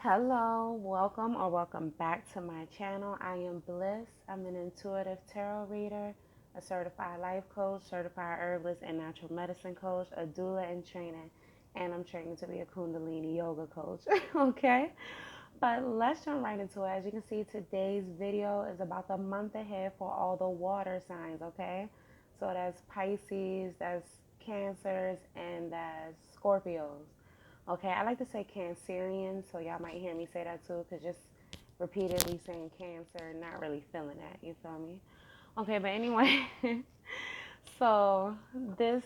Hello, welcome or welcome back to my channel. I am Bliss. I'm an intuitive tarot reader, a certified life coach, certified herbalist and natural medicine coach, a doula in training, and I'm training to be a Kundalini yoga coach. Okay? But let's jump right into it. As you can see, today's video is about the month ahead for all the water signs, okay? So that's Pisces, that's Cancers, and that's Scorpios. Okay, I like to say Cancerian, so y'all might hear me say that too, because just repeatedly saying Cancer, not really feeling that, you feel me? Okay, but anyway, so this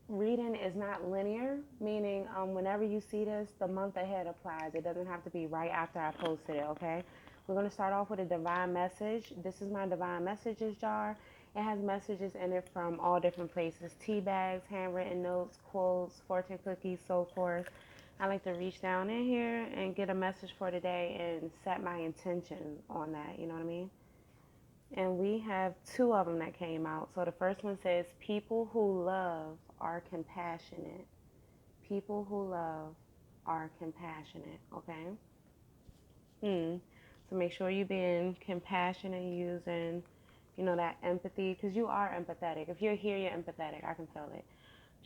reading is not linear, meaning whenever you see this, the month ahead applies. It doesn't have to be right after I posted it, okay? We're going to start off with a divine message. This is my divine messages jar. It has messages in it from all different places: tea bags, handwritten notes, quotes, fortune cookies, so forth. I like to reach down in here and get a message for today and set my intention on that, you know what I mean? And we have two of them that came out. So the first one says, people who love are compassionate. People who love are compassionate, okay? So make sure you're being compassionate, using, that empathy, because you are empathetic. If you're here, you're empathetic. I can feel it.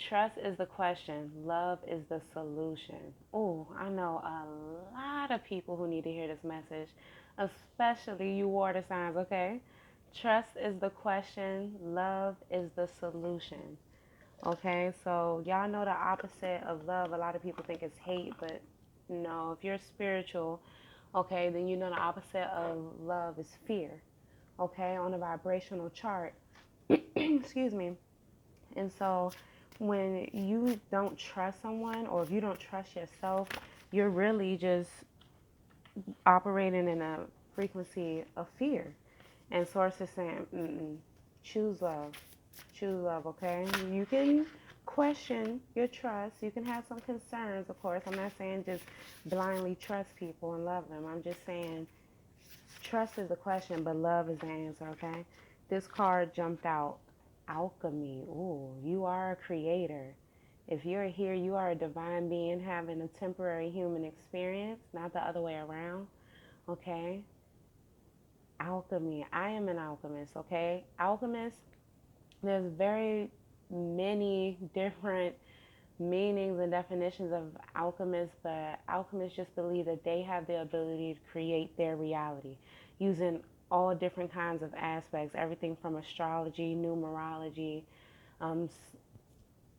Trust is the question. Love is the solution. Oh, I know a lot of people who need to hear this message, especially you water signs, okay? Trust is the question. Love is the solution. Okay, so y'all know the opposite of love. A lot of people think it's hate, but no, if you're spiritual, okay, then you know the opposite of love is fear. Okay, on a vibrational chart. Excuse me. And so when you don't trust someone, or if you don't trust yourself, you're really just operating in a frequency of fear. And Source is saying, choose love. Choose love, okay? You can question your trust. You can have some concerns, of course. I'm not saying just blindly trust people and love them. I'm just saying trust is the question, but love is the answer, okay? This card jumped out. Alchemy. Ooh, you are a creator. If you're here, you are a divine being having a temporary human experience, not the other way around, okay? Alchemy. I am an alchemist, okay? Alchemist, there's very many different meanings and definitions of alchemists, but alchemists just believe that they have the ability to create their reality using all different kinds of aspects, everything from astrology, numerology, um,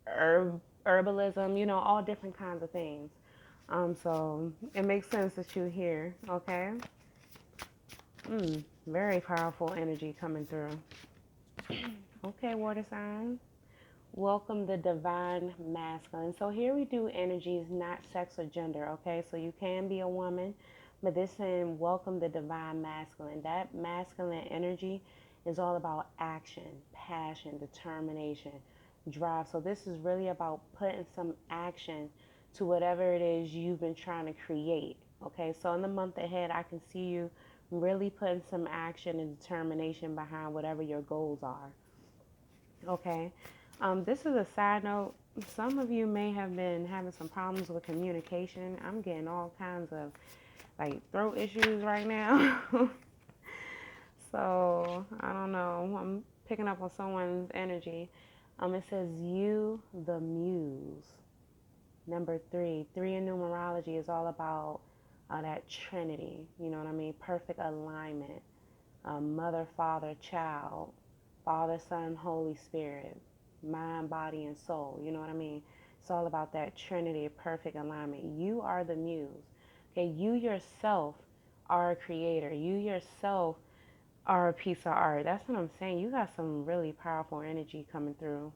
herbalism, all different kinds of things. So it makes sense that you're here, okay? Very powerful energy coming through. Okay, water signs. Welcome the divine masculine. So here we do energies, not sex or gender, okay? So you can be a woman, but this saying welcome the divine masculine. That masculine energy is all about action, passion, determination, drive. So this is really about putting some action to whatever it is you've been trying to create, okay? So in the month ahead, I can see you really putting some action and determination behind whatever your goals are, okay? This is a side note. Some of you may have been having some problems with communication. I'm getting all kinds of throat issues right now. So I don't know. I'm picking up on someone's energy. It says you, the muse. Number three. Three in numerology is all about that Trinity. You know what I mean? Perfect alignment. Mother, Father, Child. Father, Son, Holy Spirit. Mind, body, and soul. You know what I mean? It's all about that Trinity, perfect alignment. You are the muse. Okay, you yourself are a creator. You yourself are a piece of art. That's what I'm saying. You got some really powerful energy coming through.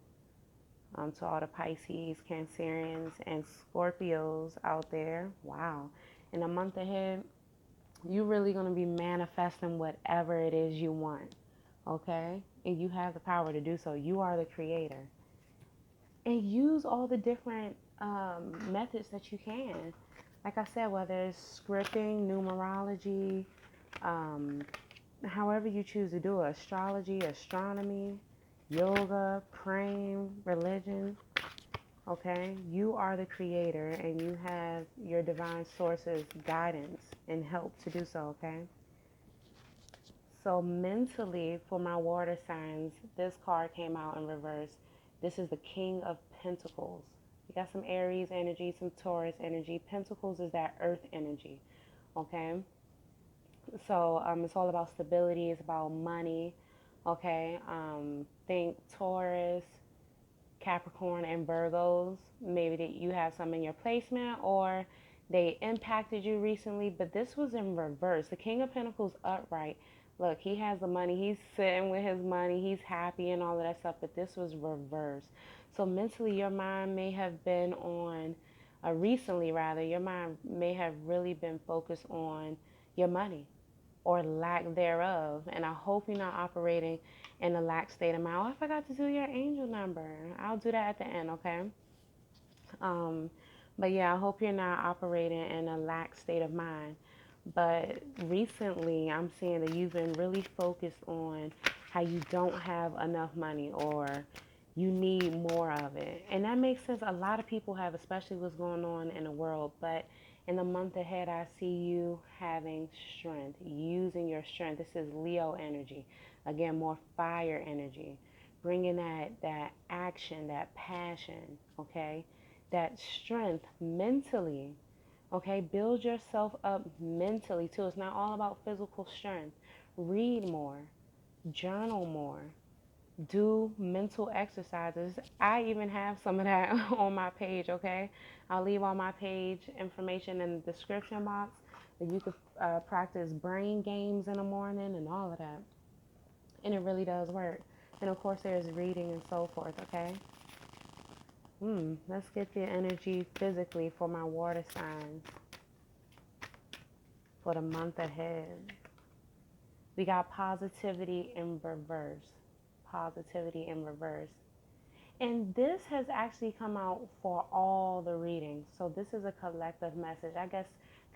To all the Pisces, Cancerians, and Scorpios out there. Wow. In a month ahead, you're really going to be manifesting whatever it is you want. Okay? And you have the power to do so. You are the creator. And use all the different methods that you can. Like I said, whether it's scripting, numerology, however you choose to do it, astrology, astronomy, yoga, praying, religion. Okay? You are the creator and you have your divine sources, guidance, and help to do so, okay? So mentally, for my water signs, this card came out in reverse. This is the King of Pentacles. You got some Aries energy, some Taurus energy. Pentacles is that earth energy, okay? So it's all about stability. It's about money, okay? Think Taurus, Capricorn, and Virgos. Maybe that you have some in your placement or they impacted you recently, but this was in reverse. The King of Pentacles upright. Look, he has the money. He's sitting with his money. He's happy and all of that stuff, but this was reverse. So mentally, your mind may have been on, recently rather, your mind may have really been focused on your money or lack thereof. And I hope you're not operating in a lack state of mind. Oh, I forgot to do your angel number. I'll do that at the end, okay? But yeah, I hope you're not operating in a lack state of mind. But recently, I'm seeing that you've been really focused on how you don't have enough money or you need more of it. And that makes sense. A lot of people have, especially what's going on in the world. But in the month ahead, I see you having strength, using your strength. This is Leo energy. Again, more fire energy. Bringing that action, that passion, okay? That strength mentally. Okay, build yourself up mentally too. It's not all about physical strength. Read more, journal more, do mental exercises. I even have some of that on my page, okay? I'll leave all my page information in the description box. You could practice brain games in the morning and all of that. And it really does work. And of course, there's reading and so forth, okay? Let's get the energy physically for my water signs for the month ahead. We got positivity in reverse. Positivity in reverse. And this has actually come out for all the readings. So this is a collective message. I guess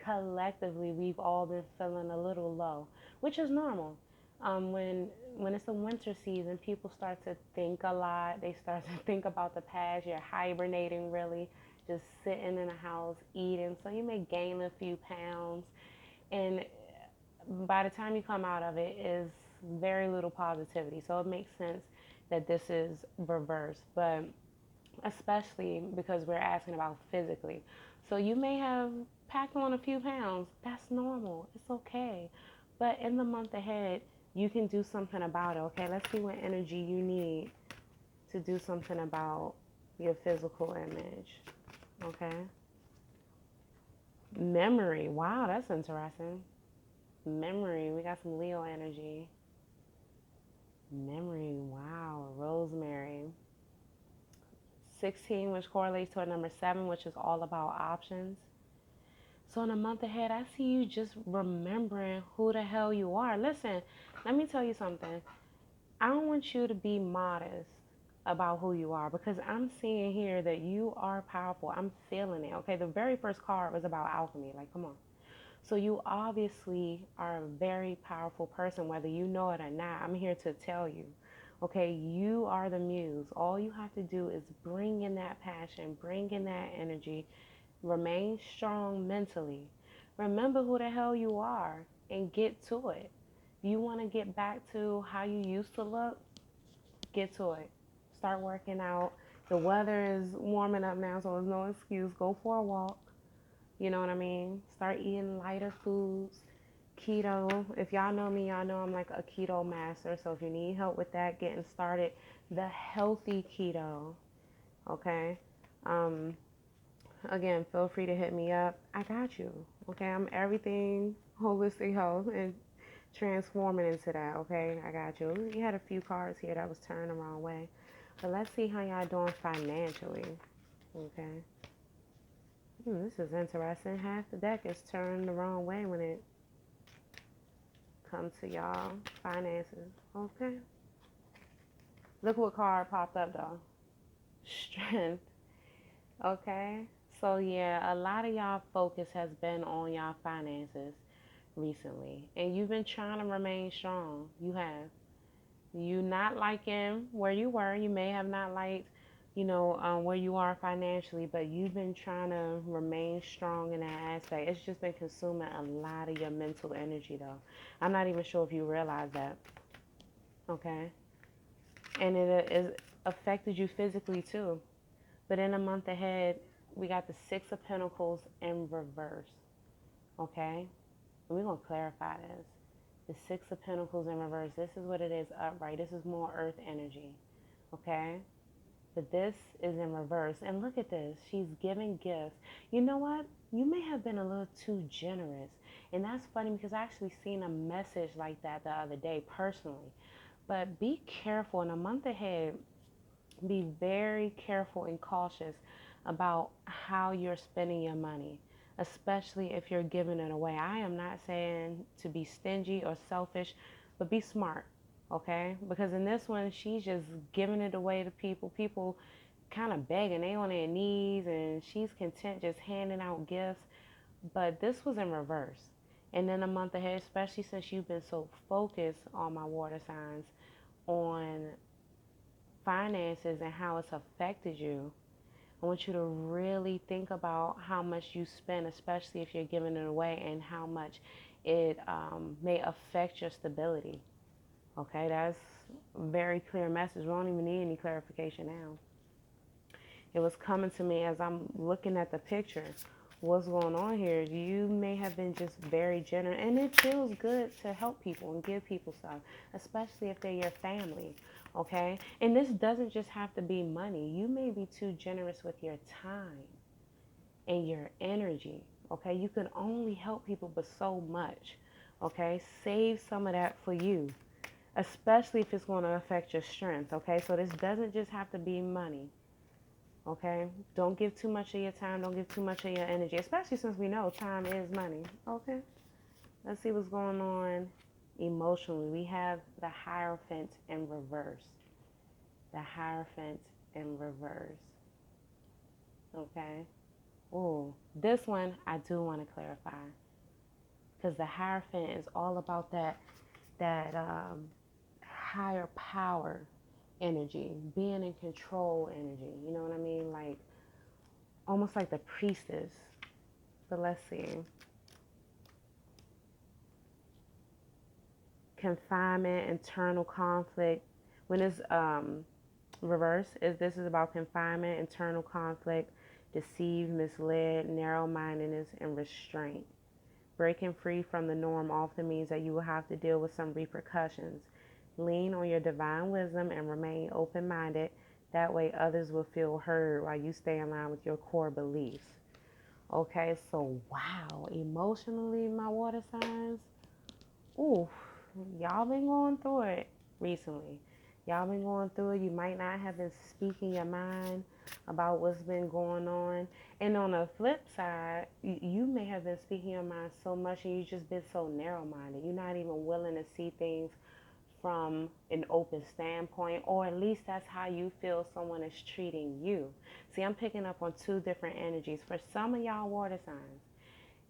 collectively we've all been feeling a little low, which is normal. When it's the winter season, people start to think a lot. They start to think about the past. You're hibernating really, just sitting in a house eating. So you may gain a few pounds. And by the time you come out of it is very little positivity. So it makes sense that this is reversed, but especially because we're asking about physically. So you may have packed on a few pounds. That's normal. It's okay. But in the month ahead, you can do something about it, okay? Let's see what energy you need to do something about your physical image, okay? Memory. Wow, that's interesting. Memory. We got some Leo energy. Memory. Wow. Rosemary. 16, which correlates to a number 7, which is all about options. So in a month ahead, I see you just remembering who the hell you are. Listen, let me tell you something. I don't want you to be modest about who you are because I'm seeing here that you are powerful. I'm feeling it. Okay, the very first card was about alchemy. Like, come on. So you obviously are a very powerful person, whether you know it or not. I'm here to tell you, okay, you are the muse. All you have to do is bring in that passion, bring in that energy, remain strong mentally. Remember who the hell you are and get to it. If you want to get back to how you used to look, get to it. Start working out. The weather is warming up now, so there's no excuse. Go for a walk. You know what I mean? Start eating lighter foods. Keto. If y'all know me, y'all know I'm like a keto master. So if you need help with that, getting started, the healthy keto. Okay? Again, feel free to hit me up. I got you. Okay? I'm everything holistic health and transforming into that. Okay? I got you. You had a few cards here that was turned the wrong way. But let's see how y'all doing financially. Okay? This is interesting. Half the deck is turned the wrong way when it comes to y'all finances. Okay. Look what card popped up though. Strength. Okay. So yeah, a lot of y'all focus has been on y'all finances recently. And you've been trying to remain strong. You have. You not liking where you were. You may have not liked, where you are financially, but you've been trying to remain strong in that aspect. It's just been consuming a lot of your mental energy, though. I'm not even sure if you realize that, okay? And it affected you physically, too. But in a month ahead, we got the Six of Pentacles in reverse, okay? And we're going to clarify this. The Six of Pentacles in reverse, this is what it is upright. This is more earth energy, okay? But this is in reverse. And look at this. She's giving gifts. You know what? You may have been a little too generous. And that's funny because I actually seen a message like that the other day personally. But be careful. In a month ahead, be very careful and cautious about how you're spending your money, especially if you're giving it away. I am not saying to be stingy or selfish, but be smart, okay? Because in this one, she's just giving it away to people. People kind of begging, they on their knees, and she's content just handing out gifts. But this was in reverse. And then a month ahead, especially since you've been so focused on my water signs, on finances and how it's affected you, I want you to really think about how much you spend, especially if you're giving it away, and how much it may affect your stability. Okay, that's a very clear message. We don't even need any clarification now. It was coming to me as I'm looking at the picture. What's going on here? You may have been just very generous, and it feels good to help people and give people stuff, especially if they're your family, okay? And this doesn't just have to be money. You may be too generous with your time and your energy, okay? You can only help people but so much, okay? Save some of that for you, especially if it's going to affect your strength, okay? So this doesn't just have to be money. Okay, don't give too much of your time. Don't give too much of your energy, especially since we know time is money. Okay, let's see what's going on emotionally. We have the Hierophant in reverse. The Hierophant in reverse. Okay. Oh, this one I do want to clarify, because the Hierophant is all about that higher power energy, being in control energy. You know what I mean? Like almost like the priestess. But let's see. Confinement, internal conflict. When it's reverse, this is about confinement, internal conflict, deceived, misled, narrow-mindedness, and restraint. Breaking free from the norm often means that you will have to deal with some repercussions. Lean on your divine wisdom and remain open-minded. That way others will feel heard while you stay in line with your core beliefs. Okay, so wow, emotionally, my water signs, ooh, y'all been going through it recently. Y'all been going through it. You might not have been speaking your mind about what's been going on. And on the flip side, you may have been speaking your mind so much and you've just been so narrow-minded. You're not even willing to see things from an open standpoint, or at least that's how you feel someone is treating you. See, I'm picking up on two different energies. For some of y'all water signs,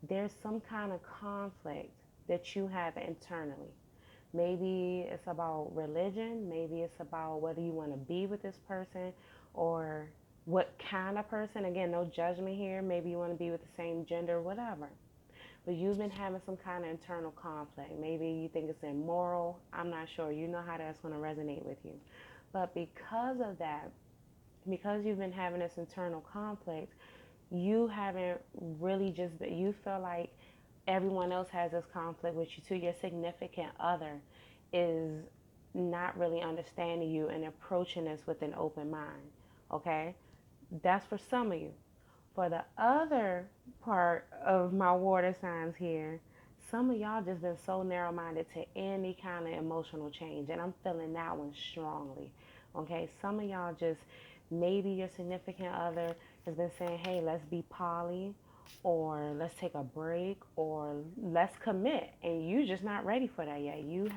there's some kind of conflict that you have internally. Maybe it's about religion, maybe it's about whether you want to be with this person or what kind of person. Again, no judgment here. Maybe you want to be with the same gender, whatever. But you've been having some kind of internal conflict. Maybe you think it's immoral. I'm not sure. You know how that's going to resonate with you. But because of that, because you've been having this internal conflict, you haven't really just been, you feel like everyone else has this conflict with you too. Your significant other is not really understanding you and approaching this with an open mind. Okay? That's for some of you. For the other part of my water signs here, some of y'all just been so narrow-minded to any kind of emotional change, and I'm feeling that one strongly. Okay, some of y'all just, maybe your significant other has been saying, hey, let's be poly, or let's take a break, or let's commit, and you just not ready for that yet. You're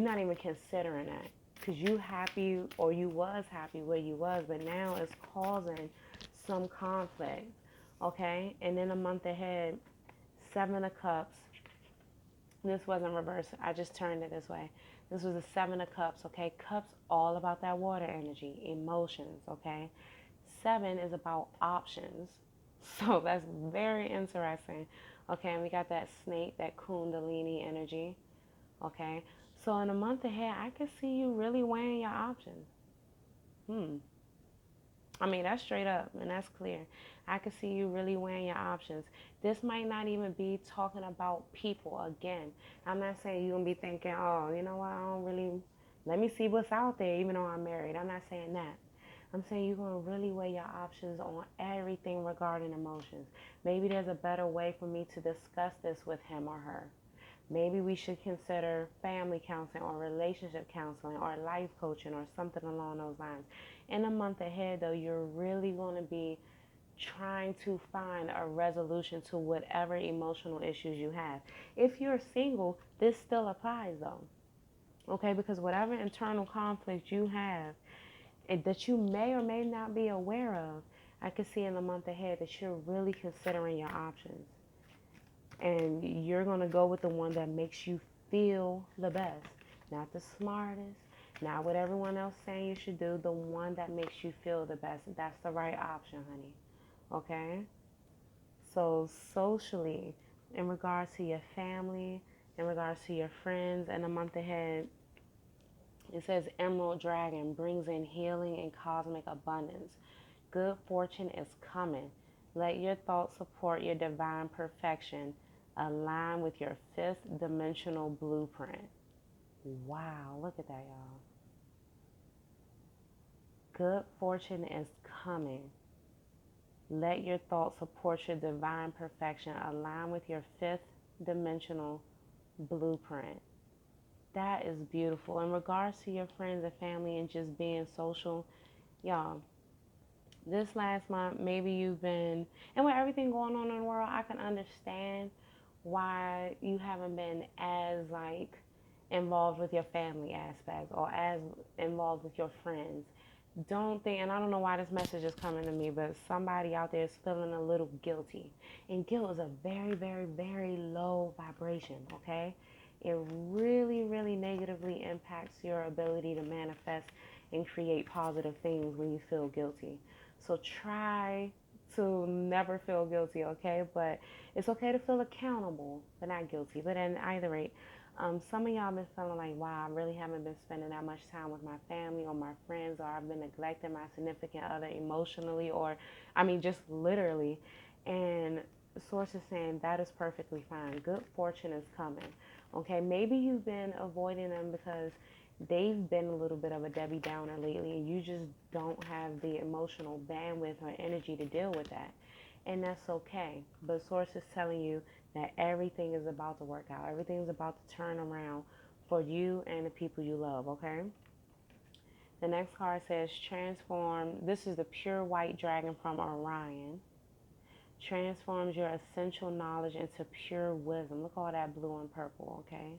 not even considering that, because you happy, or you was happy where you was, but now it's causing some conflict. Okay, and then a month ahead, Seven of Cups. This wasn't reversed. I just turned it this way. This was the Seven of Cups, okay? Cups all about that water energy, emotions, okay? Seven is about options. So that's very interesting. Okay, and we got that snake, that kundalini energy. Okay, so in a month ahead, I could see you really weighing your options. I mean, that's straight up and that's clear. I could see you really weighing your options. This might not even be talking about people again. I'm not saying you're going to be thinking, oh, you know what, I don't really, let me see what's out there, even though I'm married. I'm not saying that. I'm saying you're going to really weigh your options on everything regarding emotions. Maybe there's a better way for me to discuss this with him or her. Maybe we should consider family counseling or relationship counseling or life coaching or something along those lines. In a month ahead, though, you're really going to be trying to find a resolution to whatever emotional issues you have. If you're single, this still applies, though. Okay, because whatever internal conflict you have that you may or may not be aware of, I can see in the month ahead that you're really considering your options. And you're going to go with the one that makes you feel the best. Not the smartest, not what everyone else saying you should do, the one that makes you feel the best. That's the right option, honey. Okay? So socially, in regards to your family, in regards to your friends, in the month ahead, it says Emerald Dragon brings in healing and cosmic abundance. Good fortune is coming. Let your thoughts support your divine perfection. Align with your fifth dimensional blueprint. Wow, look at that, y'all. Good fortune is coming. Let your thoughts support your divine perfection. Align with your fifth dimensional blueprint. That is beautiful. In regards to your friends and family and just being social, y'all, this last month, maybe you've been, and with everything going on in the world, I can understand why you haven't been as like involved with your family aspects or as involved with your friends. Don't think, and I don't know why this message is coming to me, but somebody out there is feeling a little guilty. And guilt is a very, very, very low vibration, okay? It really, really negatively impacts your ability to manifest and create positive things when you feel guilty. So try to never feel guilty, okay? But it's okay to feel accountable, but not guilty. But at either rate, some of y'all been feeling like, wow, I really haven't been spending that much time with my family or my friends, or I've been neglecting my significant other emotionally, or, I mean, just literally. And the source is saying that is perfectly fine. Good fortune is coming. Okay, maybe you've been avoiding them because they've been a little bit of a Debbie Downer lately, and you just don't have the emotional bandwidth or energy to deal with that. And that's okay. But source is telling you that everything is about to work out. Everything is about to turn around for you and the people you love, okay? The next card says transform. This is the pure white dragon from Orion. Transforms your essential knowledge into pure wisdom. Look at all that blue and purple, okay?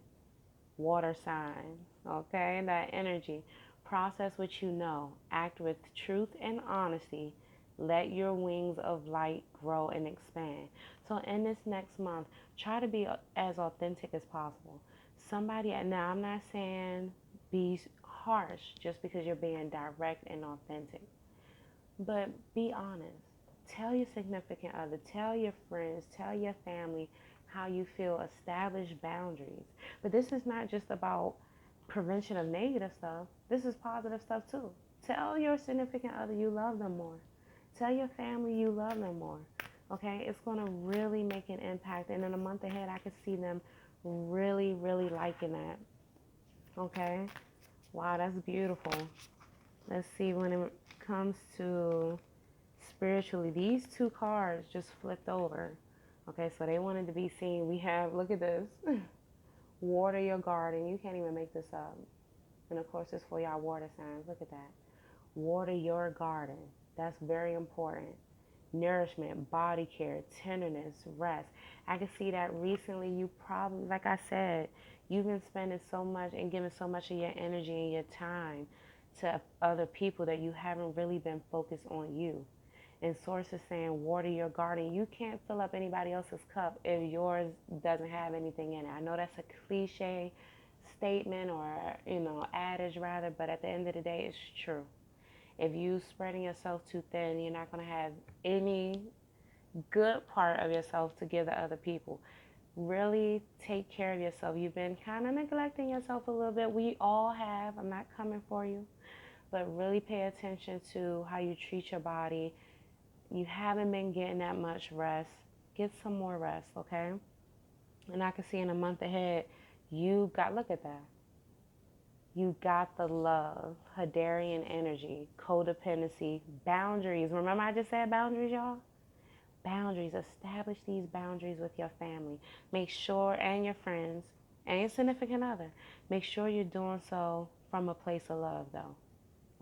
Water sign, okay? That energy. Process what you know. Act with truth and honesty. Let your wings of light grow and expand. So in this next month, try to be as authentic as possible. Somebody, now I'm not saying be harsh just because you're being direct and authentic, but be honest. Tell your significant other, tell your friends, tell your family how you feel. Establish boundaries. But this is not just about prevention of negative stuff. This is positive stuff too. Tell your significant other you love them more. Tell your family you love them more. Okay? It's going to really make an impact. And in a month ahead, I could see them really, really liking that. Okay? Wow, that's beautiful. Let's see, when it comes to spiritually, these two cards just flipped over. Okay, so they wanted to be seen. We have, look at this. Water your garden. You can't even make this up. And of course, it's for y'all water signs. Look at that. Water your garden. That's very important. Nourishment, body care, tenderness, rest. I can see that recently you probably, like I said, you've been spending so much and giving so much of your energy and your time to other people that you haven't really been focused on you. And source is saying water your garden. You can't fill up anybody else's cup if yours doesn't have anything in it. I know that's a cliche statement or, adage rather, but at the end of the day, it's true. If you spreading yourself too thin, you're not going to have any good part of yourself to give to other people. Really take care of yourself. You've been kind of neglecting yourself a little bit. We all have. I'm not coming for you. But really pay attention to how you treat your body. You haven't been getting that much rest. Get some more rest, okay? And I can see in a month ahead, look at that. You got the love, Hadarian energy, codependency, boundaries. Remember I just said boundaries, y'all? Boundaries. Establish these boundaries with your family. Make sure, and your friends, and your significant other. Make sure you're doing so from a place of love, though.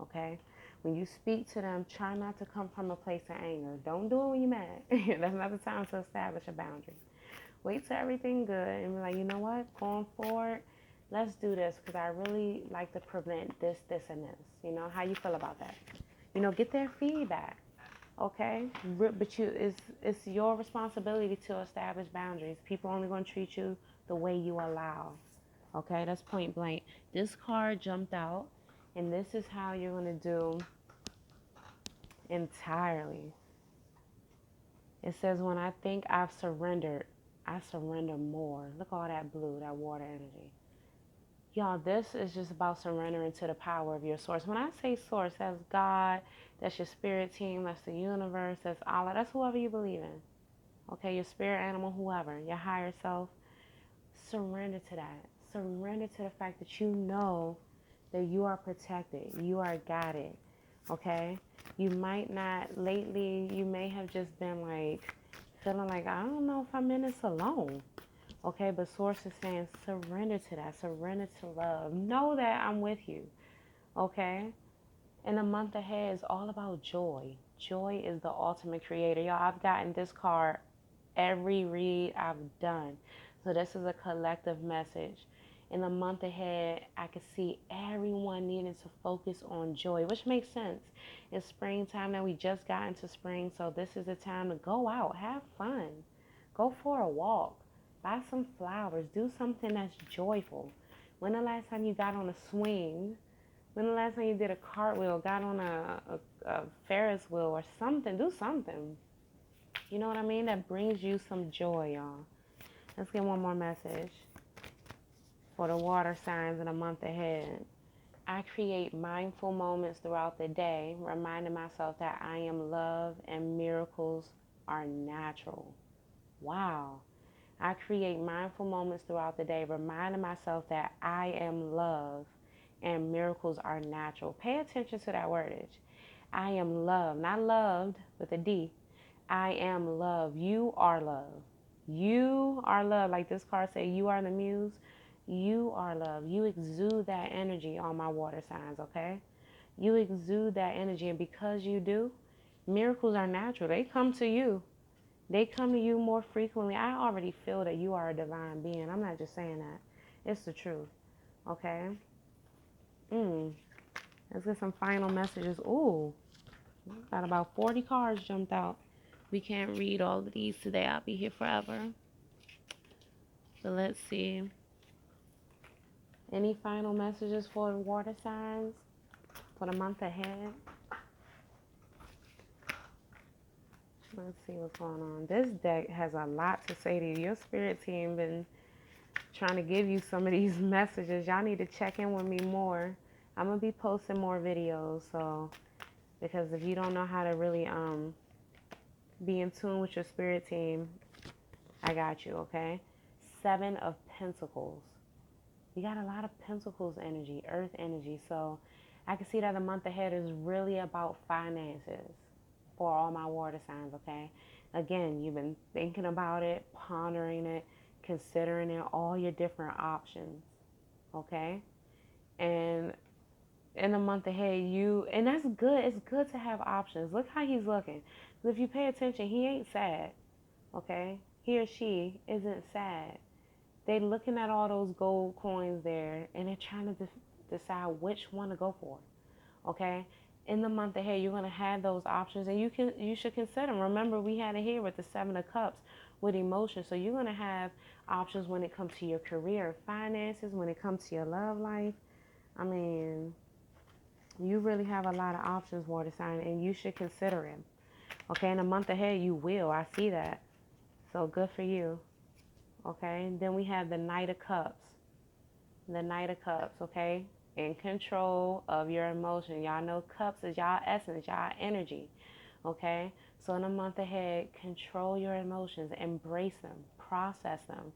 Okay? When you speak to them, try not to come from a place of anger. Don't do it when you're mad. That's not the time to establish a boundary. Wait till everything good and be like, you know what? Going forward, let's do this because I really like to prevent this, and this. How you feel about that? Get their feedback. Okay? But it's your responsibility to establish boundaries. People are only going to treat you the way you allow. Okay? That's point blank. This card jumped out. And this is how you're going to do entirely. It says, when I think I've surrendered, I surrender more. Look at all that blue, that water energy. Y'all, this is just about surrendering to the power of your source. When I say source, that's God, that's your spirit team, that's the universe, that's Allah, that's whoever you believe in. Okay, your spirit animal, whoever, your higher self. Surrender to that. Surrender to the fact that you know that you are protected, you are guided, okay? You might not, lately, you may have just been like, feeling like, I don't know if I'm in this alone, okay? But Source is saying, surrender to that, surrender to love. Know that I'm with you, okay? And the month ahead is all about joy. Joy is the ultimate creator. Y'all, I've gotten this card every read I've done. So this is a collective message. In the month ahead, I could see everyone needing to focus on joy, which makes sense. It's springtime now. We just got into spring, so this is the time to go out, have fun. Go for a walk. Buy some flowers. Do something that's joyful. When the last time you got on a swing? When the last time you did a cartwheel, got on a Ferris wheel or something? Do something. You know what I mean? That brings you some joy, y'all. Let's get one more message. For the water signs in a month ahead. I create mindful moments throughout the day, reminding myself that I am love and miracles are natural. Wow. I create mindful moments throughout the day, reminding myself that I am love and miracles are natural. Pay attention to that wordage. I am love, not loved with a D. I am love. You are love. You are love. Like this card say, you are the muse. You are love. You exude that energy on my water signs, okay? You exude that energy, and because you do, miracles are natural. They come to you. They come to you more frequently. I already feel that you are a divine being. I'm not just saying that. It's the truth, okay? Let's get some final messages. Ooh, got about 40 cards jumped out. We can't read all of these today. I'll be here forever. So let's see. Any final messages for the water signs for the month ahead? Let's see what's going on. This deck has a lot to say to you. Your spirit team been trying to give you some of these messages. Y'all need to check in with me more. I'm going to be posting more videos. So, because if you don't know how to really be in tune with your spirit team, I got you, okay? 7 of Pentacles. You got a lot of Pentacles energy, earth energy. So I can see that the month ahead is really about finances for all my water signs, okay? Again, you've been thinking about it, pondering it, considering it, all your different options, okay? And in the month ahead, and that's good. It's good to have options. Look how he's looking. Because if you pay attention, he ain't sad, okay? He or she isn't sad. They're looking at all those gold coins there, and they're trying to decide which one to go for, okay? In the month ahead, you're going to have those options, and you should consider them. Remember, we had it here with the 7 of Cups. with emotions. So you're going to have options when it comes to your career, finances, when it comes to your love life. I mean, you really have a lot of options, water sign, and you should consider it. Okay, in a month ahead, you will. I see that. So good for you. Okay, and then we have the Knight of Cups. The Knight of Cups, okay? In control of your emotion. Y'all know cups is y'all essence, y'all energy, okay? So in a month ahead, control your emotions, embrace them, process them,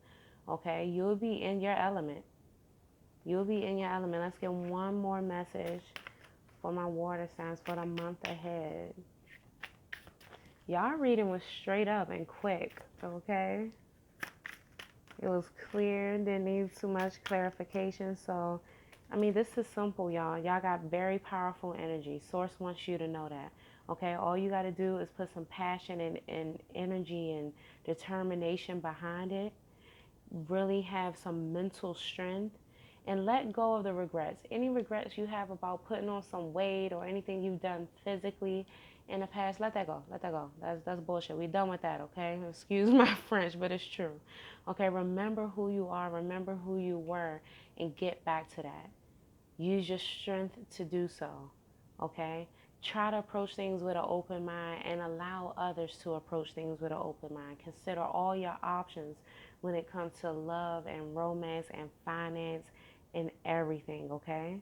okay? You'll be in your element. You'll be in your element. Let's get one more message for my water signs for the month ahead. Y'all reading was straight up and quick, okay? It was clear, didn't need too much clarification. So, I mean, this is simple, y'all. Y'all got very powerful energy. Source wants you to know that. Okay, all you got to do is put some passion and energy and determination behind it. Really have some mental strength and let go of the regrets. Any regrets you have about putting on some weight or anything you've done physically in the past, let that go. Let that go. That's bullshit. We done with that, okay? Excuse my French, but it's true. Okay, remember who you are, remember who you were, and get back to that. Use your strength to do so, okay? Try to approach things with an open mind and allow others to approach things with an open mind. Consider all your options when it comes to love and romance and finance and everything, okay?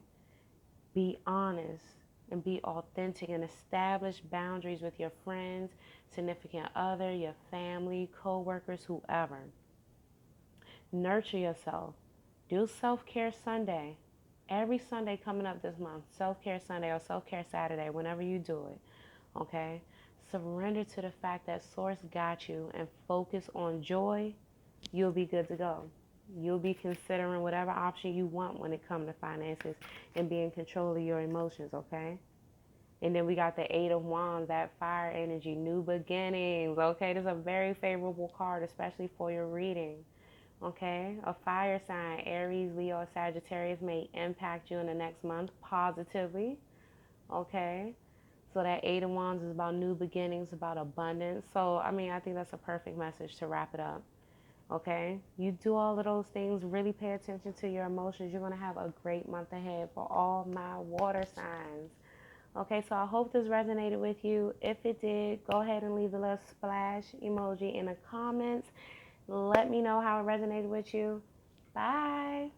Be honest and be authentic and establish boundaries with your friends, significant other, your family, co-workers, whoever. Nurture yourself. Do self-care Sunday. Every Sunday coming up this month, self-care Sunday or self-care Saturday, whenever you do it, okay? Surrender to the fact that Source got you and focus on joy. You'll be good to go. You'll be considering whatever option you want when it comes to finances and be in control of your emotions, okay? And then we got the Eight of Wands, that fire energy, new beginnings, okay? This is a very favorable card, especially for your reading, okay? A fire sign, Aries, Leo, or Sagittarius may impact you in the next month positively, okay? So that Eight of Wands is about new beginnings, about abundance. So, I mean, I think that's a perfect message to wrap it up. Okay, you do all of those things, really pay attention to your emotions. You're going to have a great month ahead for all my water signs. Okay, so I hope this resonated with you. If it did, go ahead and leave the little splash emoji in the comments. Let me know how it resonated with you. Bye.